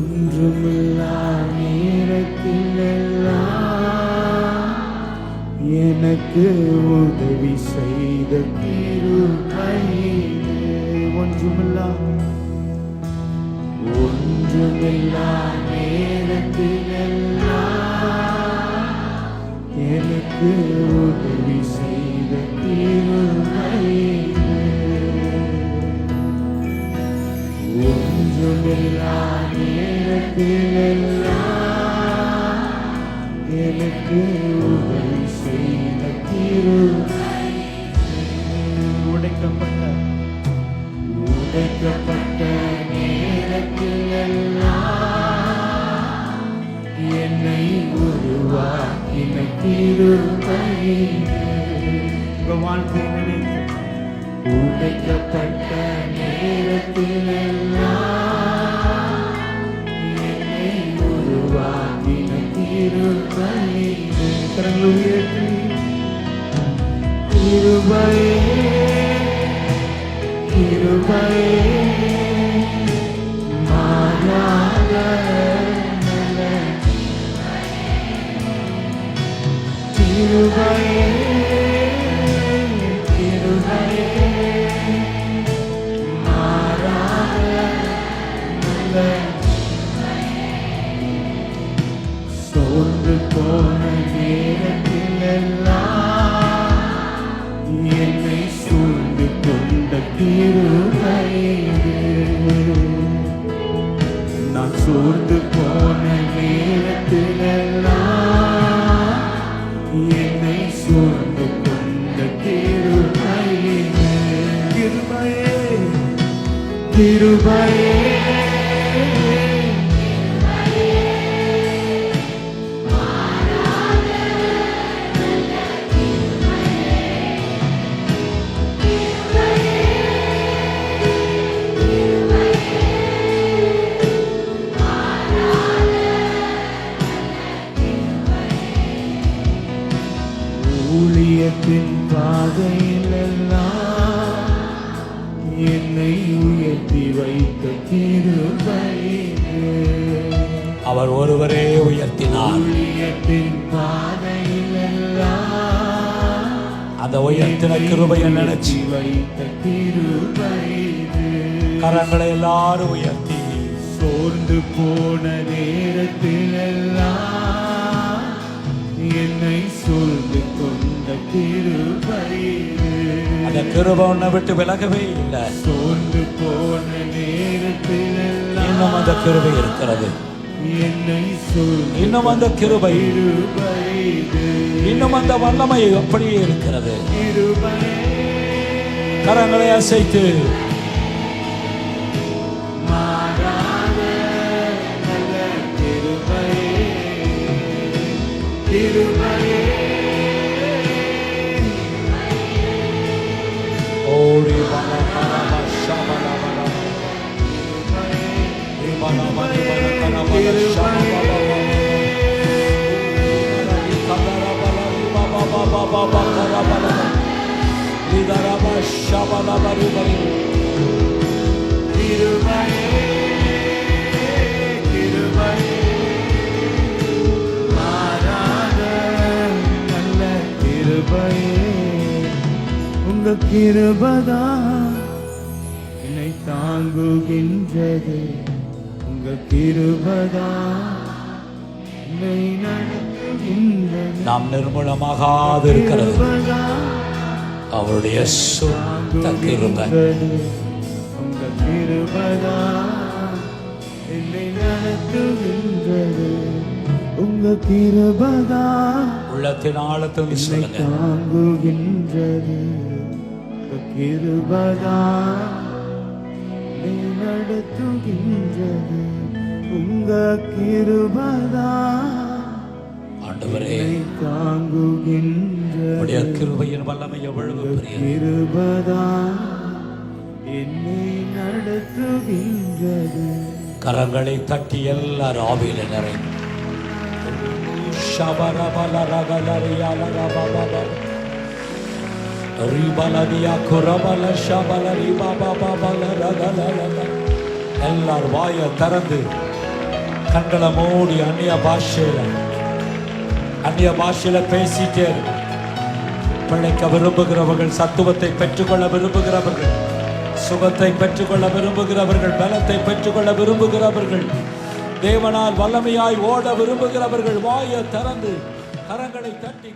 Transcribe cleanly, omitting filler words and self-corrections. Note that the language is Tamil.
ஒன்றுமில்லா நேரத்தில் எல்லாம் எனக்கு உதவி செய்த கிருபையிலே. ஒன்றுமில்லா நேரத்தில் எல்லாம் எனக்கு உதவி செய்த கிருபையிலே. ஒன்றுமில்லா நேரத்தில் எல்லாம் எனக்கு உதவி செய்த கிருபையிலே. உடைக்கப்பட்ட நேரத்தில் எல்லாம் என்னை உருவாக்கின கிருபையிலே. உடைக்கப்பட்ட நேரத்தில் எல்லாம் என்னை உருவாக்கின கிருபையிலே. கரங்களை உயர்த்தி கிருபையே கிருபையே மாறாத நல்ல கிருபையே கிருபையே மாறாத நல்ல. சோர்ந்து போன நேரத்தில் எல்லாம் என்னை சூழ்ந்து கொண்ட கிருபையிலே. நான் சோர்ந்து போன நேரத்தில் எல்லாம் என்னை சூழ்ந்து கொண்ட கிருபையிலே. கிருபையே கிருபையே ஊழியத்தின் பாதையில் எல்லாம் என்னை உயர்த்தி வைத்த கிருபையிலே. அவர் ஒருவரே உயர்த்தினார். ஊழியத்தின் பாதையில் எல்லாம் அந்த உயர்த்தின கிருபையை நினைச்சு வைத்த கிருபையிலே. கரங்களை எல்லாரும் உயர்த்தி சோர்ந்து போன நேரத்தில் எல்லாம் என்னை சூழ்ந்து கொண்ட கிருபையிலே. அந்த கிருபை உன்னை விட்டு விலகவே இல்லை. சோர்ந்து போன நேரத்தில் எல்லாம் இன்னும் அந்த கிருபை இருக்கிறது. என்னை சூழ்ந்து இன்னும் அந்த கிருபை கிருபையிலே. இன்னும் அந்த வல்லமை அப்படியே இருக்கிறது. கிருபையே கரங்களை அசைத்து மாறாத நல்ல கிருபையே கிருபையே ஓடி பல பரம ஷபல பல பல பல கரபல ஷபல பல கரபல இதரப ஷபல பரி பரி கிருபையே கிருபையே மாறாத நல்ல கிருபையே. உங்க கிருபைதான் என்னை தாங்குகின்றது. உங்க கிருபைதான் என்னை நடத்துகின்றது. நாம் நிர்மூலமாகாது இருக்கிறது கிருபைதான் அவருடைய சுத்த கிருபை. உங்க கிருபைதான் என்னை நடத்துகின்றது. உங்க கிருபைதான் உள்ளத்தின் ஆழத்தில் சொல்லுங்க. தாங்குகின்றது. உங்க கிருபைதான் என்னை நடத்துகின்றது. உங்க கிருபைதான் ஆண்டவரே தாங்குகின்றது. உடைய கிருபையின் வல்லமை எவ்வளவு பெரியது. கிருபைதான் என்னை நடத்துகின்றது. கரங்களை தட்டி எல்லாரும் ஆவியில நிறைந்து எல்லாரும் வாயை திறந்து கண்களை மூடி அந்நிய பாஷையில பேசிட்டே இருக்கு. பிழைக்க விரும்புகிறவர்கள், சத்துவத்தை பெற்றுக்கொள்ள விரும்புகிறவர்கள், சுகத்தை பெற்றுக்கொள்ள விரும்புகிறவர்கள், பலத்தை பெற்றுக்கொள்ள விரும்புகிறவர்கள், தேவனால் வல்லமையாய் ஓட விரும்புகிறவர்கள் வாயை திறந்து கரங்களை தட்டி